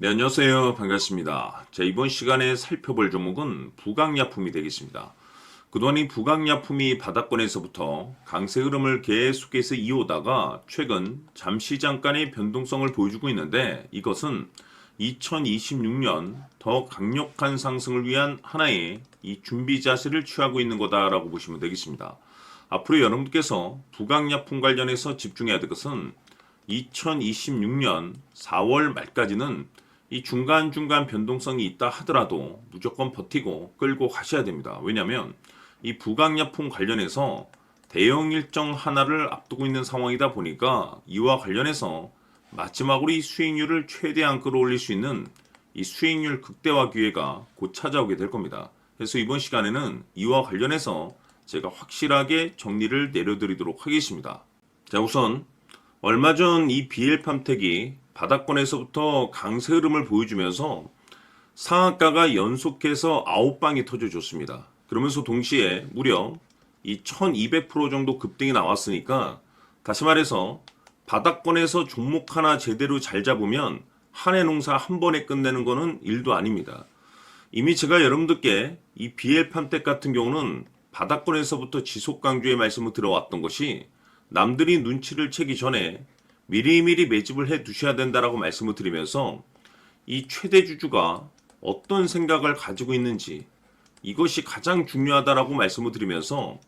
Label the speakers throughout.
Speaker 1: 네, 안녕하세요. 반갑습니다. 자, 이번 시간에 살펴볼 종목은 부강약품이 되겠습니다. 그동안 이 부강약품이 바닥권에서부터 강세 흐름을 계속해서 이어오다가 최근 잠시 잠깐의 변동성을 보여주고 있는데, 이것은 2026년 더 강력한 상승을 위한 하나의 이 준비 자세를 취하고 있는 거다라고 보시면 되겠습니다. 앞으로 여러분께서 부강약품 관련해서 집중해야 될 것은 2026년 4월 말까지는 이 중간중간 변동성이 있다 하더라도 무조건 버티고 끌고 가셔야 됩니다. 왜냐하면 이 부강약품 관련해서 대형 일정 하나를 앞두고 있는 상황이다 보니까 이와 관련해서 마지막으로 이 수익률을 최대한 끌어올릴 수 있는 이 수익률 극대화 기회가 곧 찾아오게 될 겁니다. 그래서 이번 시간에는 이와 관련해서 제가 확실하게 정리를 내려드리도록 하겠습니다. 자, 우선 얼마 전 이 BL팜텍이 바닥권에서부터 강세 흐름을 보여주면서 상한가가 연속해서 9방이 터져줬습니다. 그러면서 동시에 무려 이 1200% 정도 급등이 나왔으니까, 다시 말해서 바닥권에서 종목 하나 제대로 잘 잡으면 한 해 농사 한 번에 끝내는 거는 일도 아닙니다. 이미 제가 여러분들께 이 BL팜텍 같은 경우는 바닥권에서부터 지속 강조의 말씀을 들어왔던 것이, 남들이 눈치를 채기 전에 미리미리 매집을 해 두셔야 된다라고 말씀을 드리면서 이 최대 주주가 어떤 생각을 가지고 있는지, 이것이 가장 중요하다라고 말씀을 드리면서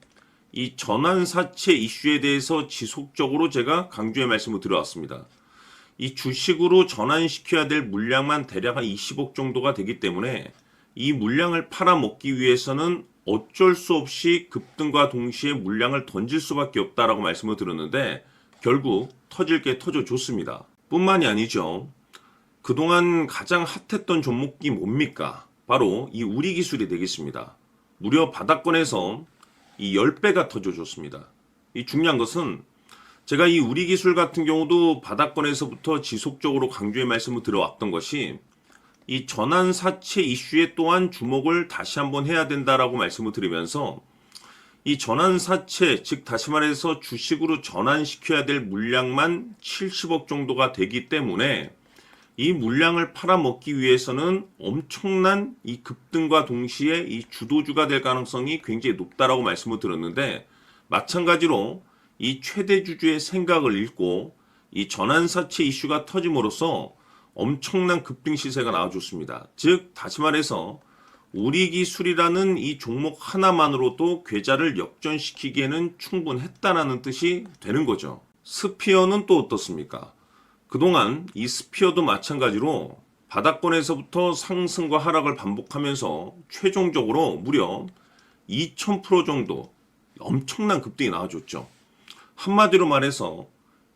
Speaker 1: 이 전환사채 이슈에 대해서 지속적으로 제가 강조의 말씀을 드려왔습니다. 이 주식으로 전환시켜야 될 물량만 대략 한 20억 정도가 되기 때문에 이 물량을 팔아먹기 위해서는 어쩔 수 없이 급등과 동시에 물량을 던질 수밖에 없다라고 말씀을 드렸는데, 결국 터질 게 터져줬습니다. 뿐만이 아니죠. 그동안 가장 핫했던 종목이 뭡니까? 바로 이 우리기술이 되겠습니다. 무려 바닥권에서 이 10배가 터져줬습니다. 이 중요한 것은 제가 이 우리기술 같은 경우도 바닥권에서부터 지속적으로 강조의 말씀을 들어왔던 것이, 이 전환사채 이슈에 또한 주목을 다시 한번 해야 된다라고 말씀을 드리면서, 이 전환사채, 즉 다시 말해서 주식으로 전환시켜야 될 물량만 70억 정도가 되기 때문에 이 물량을 팔아먹기 위해서는 엄청난 이 급등과 동시에 이 주도주가 될 가능성이 굉장히 높다라고 말씀을 드렸는데, 마찬가지로 이 최대 주주의 생각을 읽고 이 전환사채 이슈가 터짐으로써 엄청난 급등 시세가 나와줬습니다. 즉 다시 말해서 우리기술이라는 이 종목 하나만으로도 계좌를 역전시키기에는 충분했다라는 뜻이 되는 거죠. 스피어는 또 어떻습니까? 그동안 이 스피어도 마찬가지로 바닥권에서부터 상승과 하락을 반복하면서 최종적으로 무려 2000% 정도 엄청난 급등이 나와줬죠. 한마디로 말해서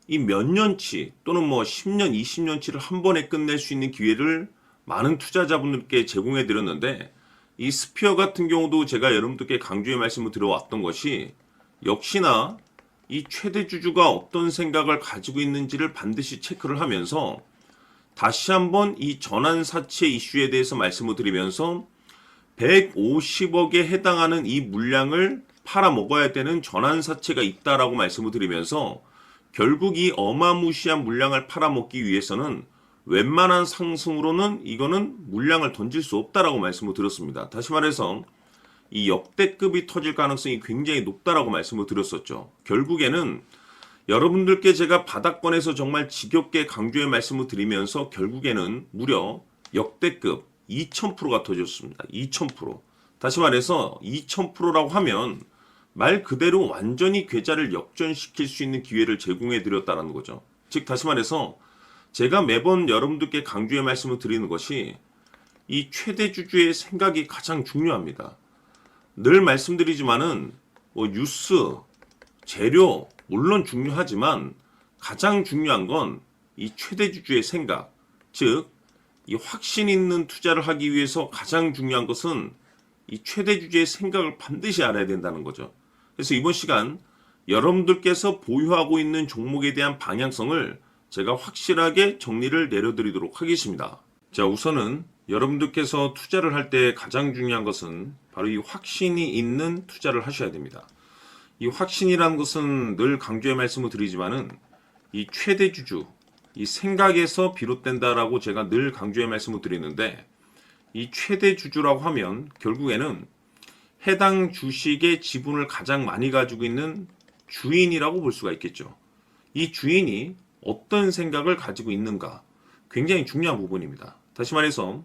Speaker 1: 이 몇 년치 또는 뭐 10년, 20년치를 한 번에 끝낼 수 있는 기회를 많은 투자자분들께 제공해 드렸는데, 이 스피어 같은 경우도 제가 여러분들께 강조의 말씀을 드려왔던 것이, 역시나 이 최대 주주가 어떤 생각을 가지고 있는지를 반드시 체크를 하면서 다시 한번 이 전환사채 이슈에 대해서 말씀을 드리면서 150억에 해당하는 이 물량을 팔아먹어야 되는 전환사채가 있다라고 말씀을 드리면서, 결국 이 어마무시한 물량을 팔아먹기 위해서는 웬만한 상승으로는 이거는 물량을 던질 수 없다라고 말씀을 드렸습니다. 다시 말해서 이 역대급이 터질 가능성이 굉장히 높다라고 말씀을 드렸었죠. 결국에는 여러분들께 제가 바닥권에서 정말 지겹게 강조의 말씀을 드리면서 결국에는 무려 역대급 2000%가 터졌습니다. 2000%. 다시 말해서 2000%라고 하면 말 그대로 완전히 계좌를 역전시킬 수 있는 기회를 제공해 드렸다는 거죠. 즉 다시 말해서 제가 매번 여러분들께 강조의 말씀을 드리는 것이, 이 최대 주주의 생각이 가장 중요합니다. 늘 말씀드리지만은 뭐 뉴스, 재료 물론 중요하지만 가장 중요한 건 이 최대 주주의 생각, 즉 이 확신 있는 투자를 하기 위해서 가장 중요한 것은 이 최대 주주의 생각을 반드시 알아야 된다는 거죠. 그래서 이번 시간 여러분들께서 보유하고 있는 종목에 대한 방향성을 제가 확실하게 정리를 내려드리도록 하겠습니다. 자, 우선은 여러분들께서 투자를 할 때 가장 중요한 것은 바로 이 확신이 있는 투자를 하셔야 됩니다. 이 확신이라는 것은 늘 강조의 말씀을 드리지만은 이 최대 주주, 이 생각에서 비롯된다라고 제가 늘 강조의 말씀을 드리는데, 이 최대 주주라고 하면 결국에는 해당 주식의 지분을 가장 많이 가지고 있는 주인이라고 볼 수가 있겠죠. 이 주인이 어떤 생각을 가지고 있는가, 굉장히 중요한 부분입니다. 다시 말해서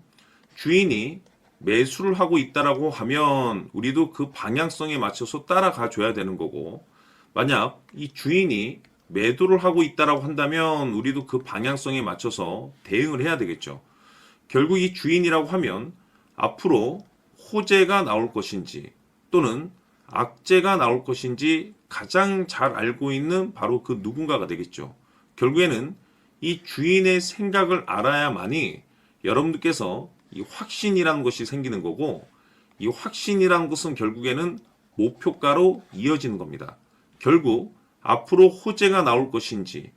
Speaker 1: 주인이 매수를 하고 있다라고 하면 우리도 그 방향성에 맞춰서 따라가 줘야 되는 거고, 만약 이 주인이 매도를 하고 있다라고 한다면 우리도 그 방향성에 맞춰서 대응을 해야 되겠죠. 결국 이 주인이라고 하면 앞으로 호재가 나올 것인지 또는 악재가 나올 것인지 가장 잘 알고 있는 바로 그 누군가가 되겠죠. 결국에는 이 주인의 생각을 알아야만이 여러분들께서 이 확신이라는 것이 생기는 거고, 이 확신이라는 것은 결국에는 목표가로 이어지는 겁니다. 결국 앞으로 호재가 나올 것인지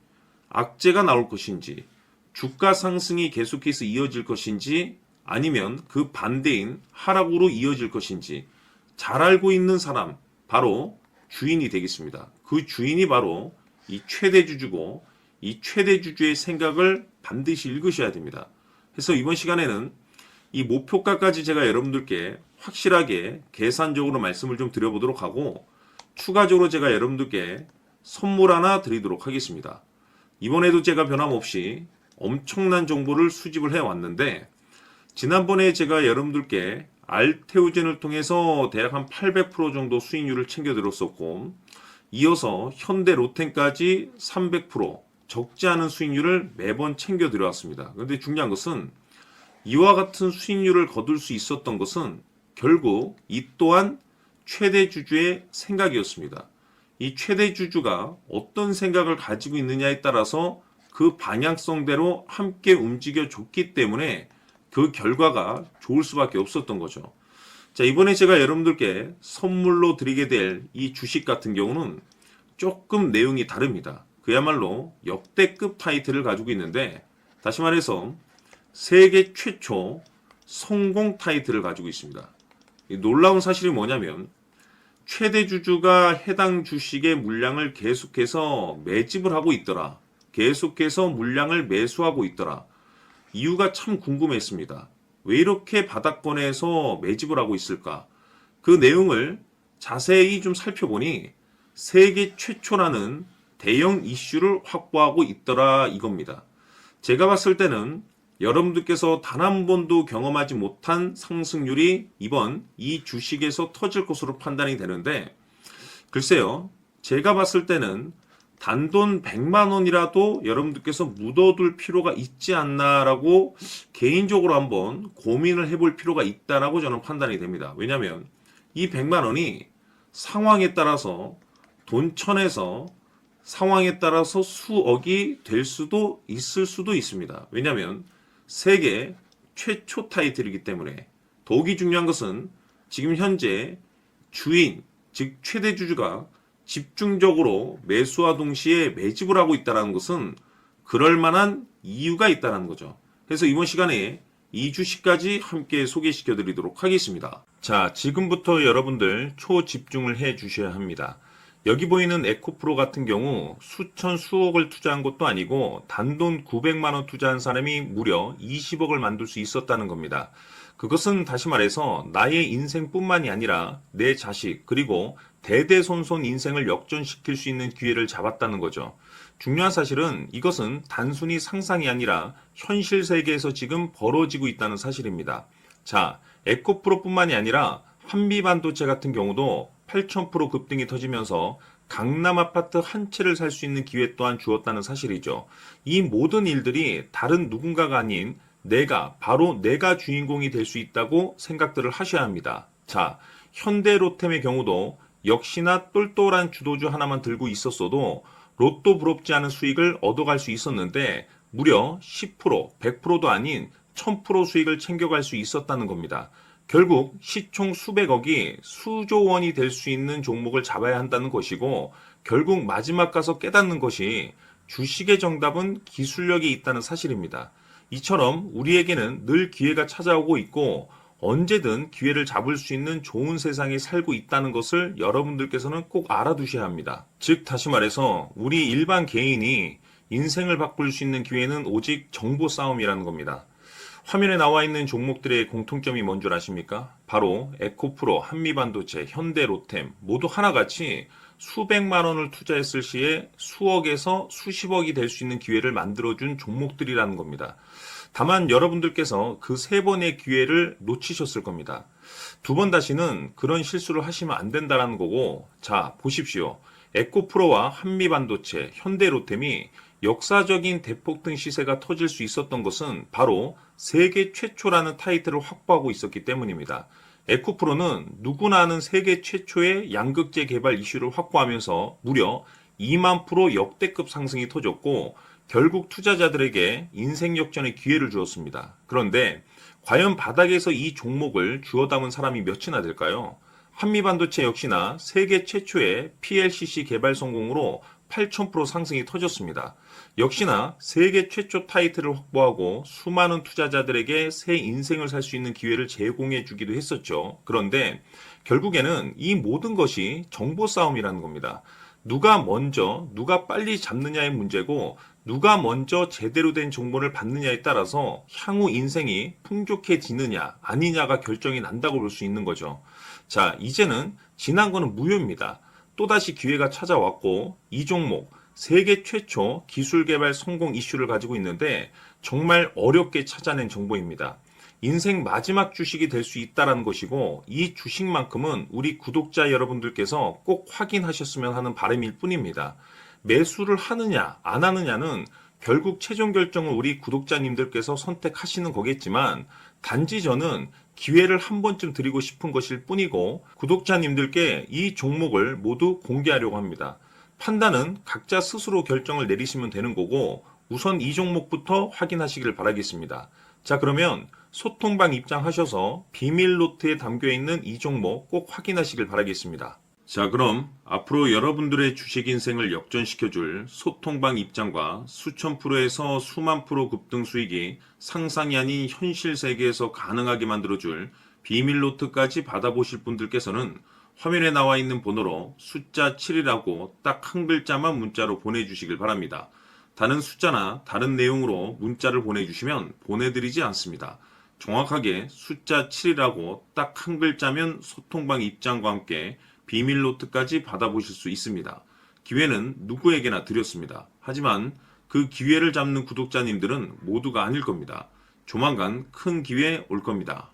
Speaker 1: 악재가 나올 것인지 주가 상승이 계속해서 이어질 것인지 아니면 그 반대인 하락으로 이어질 것인지 잘 알고 있는 사람, 바로 주인이 되겠습니다. 그 주인이 바로 이 최대주주고, 이 최대주주의 생각을 반드시 읽으셔야 됩니다. 그래서 이번 시간에는 이 목표가까지 제가 여러분들께 확실하게 계산적으로 말씀을 좀 드려보도록 하고, 추가적으로 제가 여러분들께 선물 하나 드리도록 하겠습니다. 이번에도 제가 변함없이 엄청난 정보를 수집을 해왔는데, 지난번에 제가 여러분들께 알테오젠을 통해서 대략 한 800% 정도 수익률을 챙겨드렸었고, 이어서 현대 로텐까지 300% 적지 않은 수익률을 매번 챙겨드려왔습니다. 그런데 중요한 것은 이와 같은 수익률을 거둘 수 있었던 것은 결국 이 또한 최대주주의 생각이었습니다. 이 최대주주가 어떤 생각을 가지고 있느냐에 따라서 그 방향성대로 함께 움직여 줬기 때문에 그 결과가 좋을 수밖에 없었던 거죠. 자, 이번에 제가 여러분들께 선물로 드리게 될 이 주식 같은 경우는 조금 내용이 다릅니다. 그야말로 역대급 타이틀을 가지고 있는데, 다시 말해서 세계 최초 성공 타이틀을 가지고 있습니다. 이 놀라운 사실이 뭐냐면 최대 주주가 해당 주식의 물량을 계속해서 매집을 하고 있더라. 계속해서 물량을 매수하고 있더라. 이유가 참 궁금했습니다. 왜 이렇게 바닥권에서 매집을 하고 있을까? 그 내용을 자세히 좀 살펴보니 세계 최초라는 대형 이슈를 확보하고 있더라 이겁니다. 제가 봤을 때는 여러분들께서 단 한 번도 경험하지 못한 상승률이 이번 이 주식에서 터질 것으로 판단이 되는데, 글쎄요, 제가 봤을 때는 단돈 100만 원이라도 여러분들께서 묻어둘 필요가 있지 않나라고 개인적으로 한번 고민을 해볼 필요가 있다라고 저는 판단이 됩니다. 왜냐하면 이 100만 원이 상황에 따라서 돈천에서 상황에 따라서 수억이 될 수도 있을 수도 있습니다. 왜냐하면 세계 최초 타이틀이기 때문에. 더욱이 중요한 것은 지금 현재 주인, 즉 최대 주주가 집중적으로 매수와 동시에 매집을 하고 있다는 것은 그럴 만한 이유가 있다는 거죠. 그래서 이번 시간에 이 주식까지 함께 소개시켜 드리도록 하겠습니다. 자, 지금부터 여러분들 초집중을 해 주셔야 합니다. 여기 보이는 에코프로 같은 경우 수천 수억을 투자한 것도 아니고 단돈 900만 원 투자한 사람이 무려 20억을 만들 수 있었다는 겁니다. 그것은 다시 말해서 나의 인생뿐만이 아니라 내 자식 그리고 대대손손 인생을 역전시킬 수 있는 기회를 잡았다는 거죠. 중요한 사실은 이것은 단순히 상상이 아니라 현실 세계에서 지금 벌어지고 있다는 사실입니다. 자, 에코프로뿐만이 아니라 한미반도체 같은 경우도 8,000% 급등이 터지면서 강남 아파트 한 채를 살 수 있는 기회 또한 주었다는 사실이죠. 이 모든 일들이 다른 누군가가 아닌 바로 내가 주인공이 될 수 있다고 생각들을 하셔야 합니다. 자, 현대로템의 경우도 역시나 똘똘한 주도주 하나만 들고 있었어도 로또 부럽지 않은 수익을 얻어갈 수 있었는데 무려 10%, 100%도 아닌 1000% 수익을 챙겨갈 수 있었다는 겁니다. 결국 시총 수백억이 수조 원이 될 수 있는 종목을 잡아야 한다는 것이고, 결국 마지막 가서 깨닫는 것이 주식의 정답은 기술력이 있다는 사실입니다. 이처럼 우리에게는 늘 기회가 찾아오고 있고 언제든 기회를 잡을 수 있는 좋은 세상에 살고 있다는 것을 여러분들께서는 꼭 알아두셔야 합니다. 즉 다시 말해서 우리 일반 개인이 인생을 바꿀 수 있는 기회는 오직 정보 싸움이라는 겁니다. 화면에 나와 있는 종목들의 공통점이 뭔 줄 아십니까? 바로 에코프로, 한미반도체, 현대로템 모두 하나같이 수백만 원을 투자했을 시에 수억에서 수십억이 될 수 있는 기회를 만들어준 종목들이라는 겁니다. 다만 여러분들께서 그 세 번의 기회를 놓치셨을 겁니다. 두 번 다시는 그런 실수를 하시면 안 된다는 거고, 자, 보십시오. 에코프로와 한미반도체, 현대로템이 역사적인 대폭등 시세가 터질 수 있었던 것은 바로 세계 최초라는 타이틀을 확보하고 있었기 때문입니다. 에코프로는 누구나 아는 세계 최초의 양극재 개발 이슈를 확보하면서 무려 2만 프로 역대급 상승이 터졌고 결국 투자자들에게 인생 역전의 기회를 주었습니다. 그런데 과연 바닥에서 이 종목을 주워 담은 사람이 몇이나 될까요? 한미반도체 역시나 세계 최초의 PLCC 개발 성공으로 8,000% 상승이 터졌습니다. 역시나 세계 최초 타이틀을 확보하고 수많은 투자자들에게 새 인생을 살 수 있는 기회를 제공해 주기도 했었죠. 그런데 결국에는 이 모든 것이 정보 싸움이라는 겁니다. 누가 먼저, 누가 빨리 잡느냐의 문제고 누가 먼저 제대로 된 정보를 받느냐에 따라서 향후 인생이 풍족해지느냐 아니냐가 결정이 난다고 볼 수 있는 거죠. 자, 이제는 지난 거는 무효입니다. 또다시 기회가 찾아왔고 이 종목 세계 최초 기술 개발 성공 이슈를 가지고 있는데 정말 어렵게 찾아낸 정보입니다. 인생 마지막 주식이 될 수 있다는 것이고 이 주식만큼은 우리 구독자 여러분들께서 꼭 확인하셨으면 하는 바람일 뿐입니다. 매수를 하느냐 안 하느냐는 결국 최종 결정을 우리 구독자님들께서 선택하시는 거겠지만 단지 저는 기회를 한 번쯤 드리고 싶은 것일 뿐이고 구독자님들께 이 종목을 모두 공개하려고 합니다. 판단은 각자 스스로 결정을 내리시면 되는 거고 우선 이 종목부터 확인하시길 바라겠습니다. 자, 그러면 소통방 입장하셔서 비밀 노트에 담겨 있는 이 종목 꼭 확인하시길 바라겠습니다. 자, 그럼 앞으로 여러분들의 주식 인생을 역전시켜줄 소통방 입장과 수천 프로에서 수만 프로 급등 수익이 상상이 아닌 현실 세계에서 가능하게 만들어줄 비밀 노트까지 받아보실 분들께서는 화면에 나와 있는 번호로 숫자 7이라고 딱 한 글자만 문자로 보내주시길 바랍니다. 다른 숫자나 다른 내용으로 문자를 보내주시면 보내드리지 않습니다. 정확하게 숫자 7이라고 딱 한 글자면 소통방 입장과 함께 비밀 노트까지 받아보실 수 있습니다. 기회는 누구에게나 드렸습니다. 하지만 그 기회를 잡는 구독자님들은 모두가 아닐 겁니다. 조만간 큰 기회 올 겁니다.